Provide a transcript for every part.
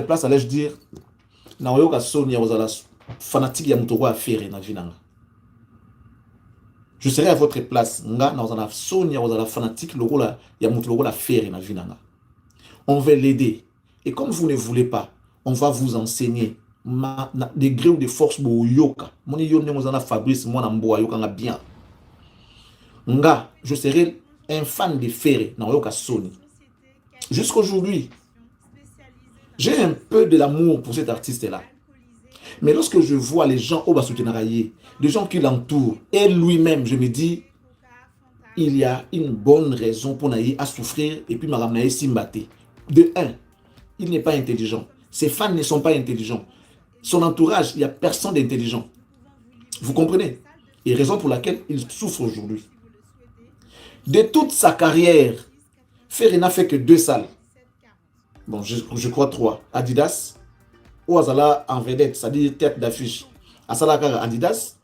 place, allais-je dire, na oyoka soni ya ozala fanatique ya mutoko a faire na vinanga. Je serai à votre place, nga na ozala soni ya ozala fanatique lokola ya mutoko la faire na vinanga. On va l'aider. Et comme vous ne voulez pas, on va vous enseigner des gré ou des forces bo yoka. Moni yone mozana Fabrice mona mboa yoka nga bien. Nga, je serai un fan de Ferré na yoka soni. Jusqu'aujourd'hui, j'ai un peu de l'amour pour cet artiste-là. Mais lorsque je vois les gens au Basutenaraye, les gens qui l'entourent, et lui-même, je me dis, il y a une bonne raison pour Naïe à souffrir et puis Madame Naïe Simbate. De un, il n'est pas intelligent. Ses fans ne sont pas intelligents. Son entourage, il n'y a personne d'intelligent. Vous comprenez? Et raison pour laquelle il souffre aujourd'hui. De toute sa carrière, Ferré n'a fait que 2 salles. Bon, je crois 3. Adidas, ou Azala en vedette, c'est-à-dire tête d'affiche. Asala Kara Adidas,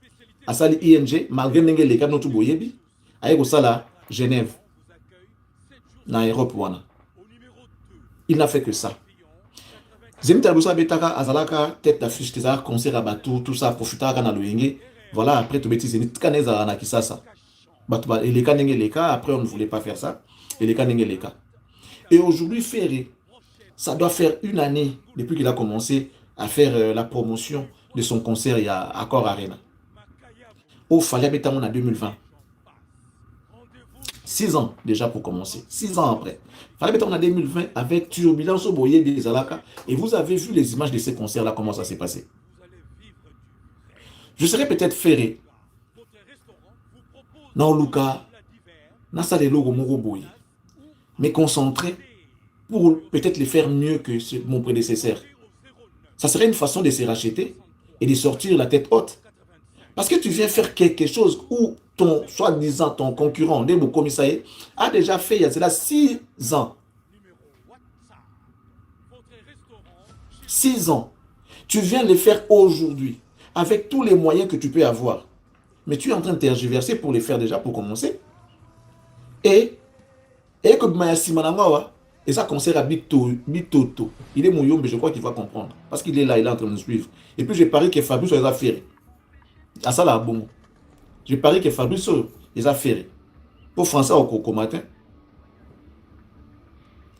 Asali ING, malgré Nenge les Kanotu Boyebi, Aïe Sala, Genève, na Europe Wana. Il n'a fait que ça. Zemita Abusa Betaka, Azalaka, tête d'affiche, Tezar, concert à Batou, tout ça, profitera dans le Yenge. Voilà, après, tu bêtises, c'est Kaneza Anakisasa. Et les cas Nenge les cas, après, on ne voulait pas faire ça. Et les cas Nenge les cas. Et aujourd'hui, Ferré, ça doit faire 1 année depuis qu'il a commencé à faire la promotion de son concert il y a Accor Arena. Au Faliabetamon en 2020. 6 ans déjà pour commencer. 6 ans après. Faliabetamon en 2020 avec Turbulence au Boyer des Alaka. Et vous avez vu les images de ces concerts-là, comment ça s'est passé. Je serais peut-être Ferré. Non, Luka. Nasa de logo Moro Boye. Mais concentré pour peut-être les faire mieux que mon prédécesseur. Ça serait une façon de se racheter et de sortir la tête haute. Parce que tu viens faire quelque chose où ton, soi-disant, ton concurrent, Debo Komisaye, a déjà fait il y a cela 6 ans. 6 ans. Tu viens le faire aujourd'hui, avec tous les moyens que tu peux avoir. Mais tu es en train de tergiverser pour les faire déjà, pour commencer. Et que Mayasi Manangawa, et ça concerne à Bitoto. Il est mouillon, mais je crois qu'il va comprendre. Parce qu'il est là, il est en train de nous suivre. Et puis je parie que Fabrice les a fait. À ça là, bon. Je parie que Fabrice les a fait. Pour français, au coco matin.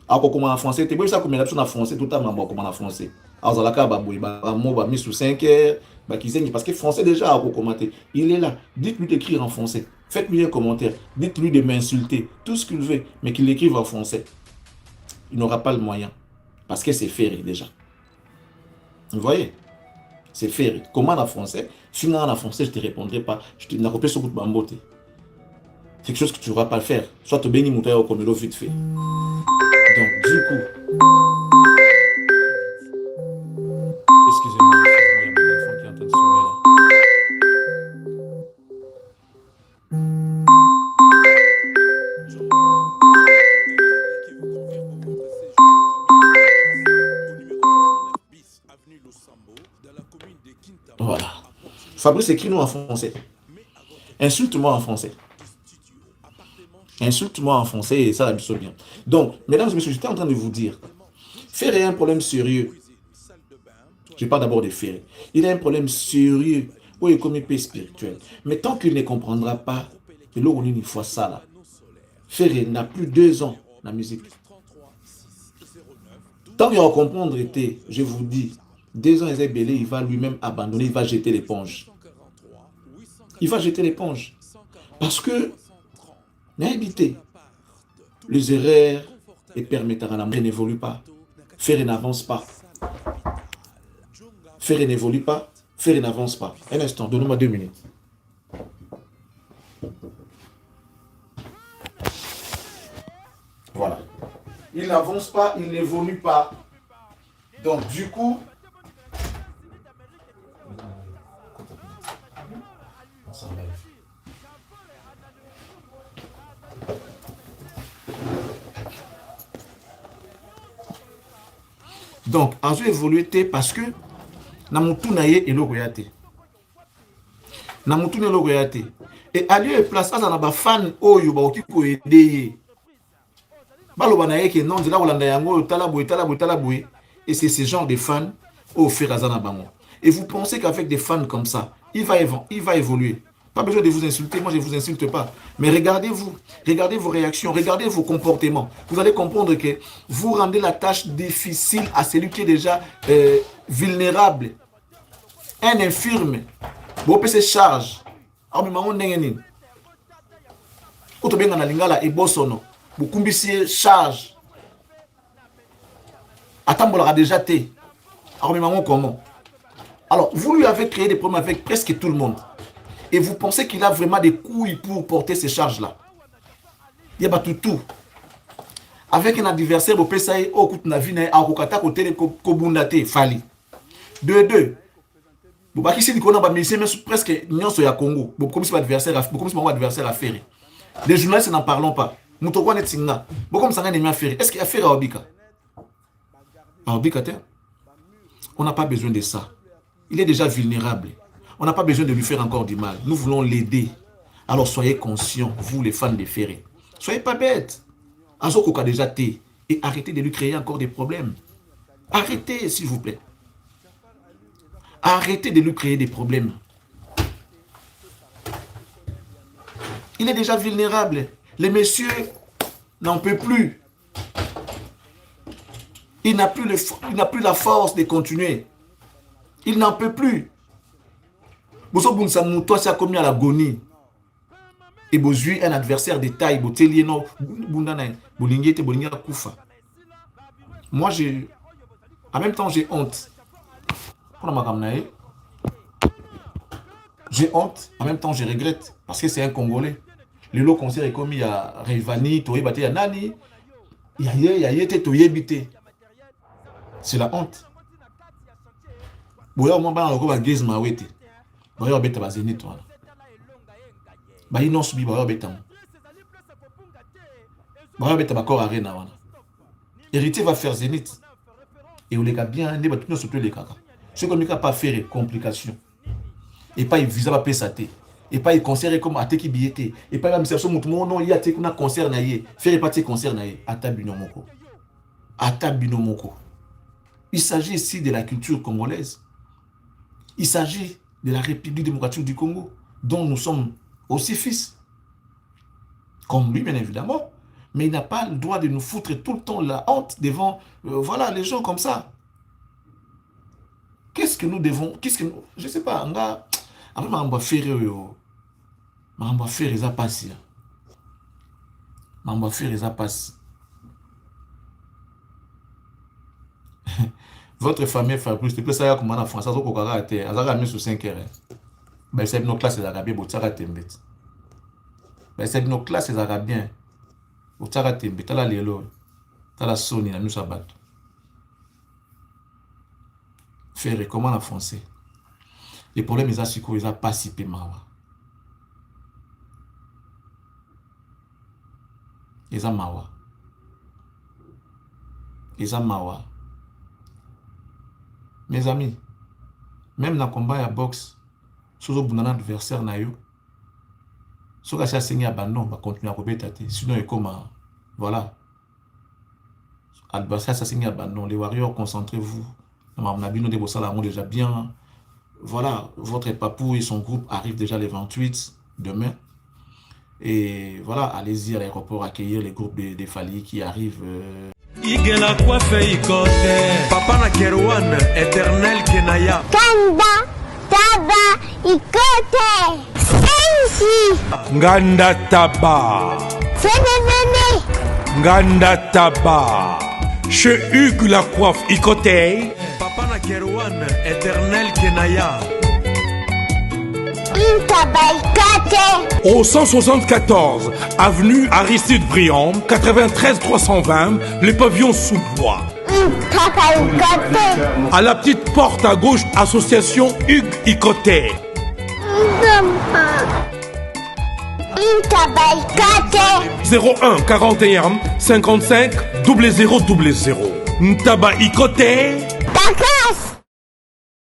À coco en français, tu vois ça comme une en français, tout le temps, comme en français. Alors, la carte, bah, mis sous 5 heures, parce que français déjà, à coco matin. Il est là. Dites-lui d'écrire en français. Faites-lui un commentaire. Dites-lui de m'insulter. Tout ce qu'il veut, mais qu'il l'écrive en français. Il n'aura pas le moyen. Parce que c'est Ferré déjà. Vous voyez? C'est Ferré. Comment en français? Si on en français, je ne te répondrai pas. Je te n'ai sur toute ma beauté. C'est quelque chose que tu ne pourras pas faire. Soit tu bénis mon tailleur comme l'eau vite fait. Donc, du coup. Excusez-moi, il y a mon téléphone qui est en train de sonner là. Voilà. Fabrice, écris-nous en français. Insulte-moi en français. Insulte-moi en français et ça, la mise bien. Donc, mesdames et messieurs, j'étais en train de vous dire, Ferré a un problème sérieux. Je parle d'abord de Ferré. Il a un problème sérieux où il est comme épée spirituelle. Mais tant qu'il ne comprendra pas, et là, on est une fois ça là. Ferré n'a plus 2 ans dans la musique. Tant qu'il va comprendre, je vous dis, 2 ans, il va lui-même abandonner, il va jeter l'éponge. Il va jeter l'éponge. Parce que, n'a évité les erreurs et permettre à l'amour n'évolue pas. Ferré n'avance pas. Ferré n'évolue pas. Ferré n'avance pas. Un instant, donnez-moi 2 minutes. Voilà. Il n'avance pas, il n'évolue pas. Donc, du coup, donc, en jeu évolué parce que Namutu naye et le royate. Namutu ne le royate. Et à lieu de place, à la fan, oh, you ba ko aider. Baloba naye que non, dila olanda yango talaboué. Et c'est ce genre de fans au Ferrazana Bango. Et vous pensez qu'avec des fans comme ça, il va évoluer. Pas besoin de vous insulter, moi je ne vous insulte pas. Mais regardez-vous, regardez vos réactions, regardez vos comportements. Vous allez comprendre que vous rendez la tâche difficile à celui qui est déjà vulnérable. Un infirme. Vous pouvez se charge. Alors, maman, n'engeni. Otobenga na lingala et bosono. Vous kumbisiez charge. Attends, déjà té. Alors, maman, comment? Alors, vous lui avez créé des problèmes avec presque tout le monde. Et vous pensez qu'il a vraiment des couilles pour porter ces charges-là. Il y a pas tout. Avec un adversaire, vous pouvez dire, oh, na vie, na okata côté kobundate fali. Deux. Vous voyez ici, on a presque nyonso ya Congo. Vous comme si adversaire à faire. Les journalistes n'en parlons pas. Moutoko net singa. Vous comme ça n'a faire. Est-ce qu'il y a faire à Obika? À Obika, on n'a pas besoin de ça. Il est déjà vulnérable. On n'a pas besoin de lui faire encore du mal. Nous voulons l'aider. Alors soyez conscients, vous les fans de Ferré. Soyez pas bêtes. Azoko a déjà été. Et arrêtez de lui créer encore des problèmes. Arrêtez, s'il vous plaît. Arrêtez de lui créer des problèmes. Il est déjà vulnérable. Les messieurs n'en peuvent plus. Il n'a plus la force de continuer. Il n'en peut plus. Toi, ça a commis à l'agonie. Et vous avez un adversaire de taille. Moi, en même temps, j'ai honte. J'ai honte. En même temps, je regrette. Parce que c'est un Congolais. Le lot concert est commis à Revani, Toye à Nani. C'est la honte. Boya mwa bana lokoba gaz mawete. Boya beta bazeni toi. Ba ino subi boya beta. Boya beta bakor arena wana. Héritier va faire zénith. Et on les gars bien ne ba tout surtout les kaka. Ce qu'on n'a pas faire complication. Et pas il visa pas pesaté. Et pas il concert comme ateki billetté. Et pas même chercher tout monde non il y a té kuna concert na yé. Faire pas té concert na yé. Atabino moko. Atabino moko. Il s'agit ici de la culture congolaise. Il s'agit de la République démocratique du Congo, dont nous sommes aussi fils. Comme lui, bien évidemment. Mais il n'a pas le droit de nous foutre tout le temps la honte devant voilà, les gens comme ça. Qu'est-ce que nous devons... je ne sais pas. On va faire... On va faire les apasses. On va faire les apasses. Votre famille Fabrice, tu peux savoir comment en France, ça a mis sur 5 heures. Ben, c'est nos classes arabiennes, vous savez, tembet. Ben, c'est nos classes arabiennes, vous savez, tembet. T'as la lélo, t'as la soni, la nous abat. Faire comment en français? Les problèmes, ils ont pas si peu mawa. Ils ont mawa. Ils ont mawa. Mes amis, même dans le combat à boxe, si vous avez un adversaire, si vous avez signé abandon, on va continuer à combattre. Sinon, il est comme voilà. Adversaire, ça signe abandon. Les warriors, concentrez-vous. On a déjà bien. Voilà, votre papou et son groupe arrivent déjà les 28 demain. Et voilà, allez-y à l'aéroport accueillir les groupes des Fali qui arrivent. Igela coiffe ikote Papa na Kerouan éternel Kenaya Kanda Taba ikote Ensi Nganda Taba Fenenene Nganda Taba Chez Hugues la coiffe ikote Papa na Kerouan éternel Kenaya Au 174 avenue Aristide Briand 93 320 les pavillons sous bois. À la petite porte à gauche association Hugues Ikoté. 01 41 55 0000 Ntaba Ikoté.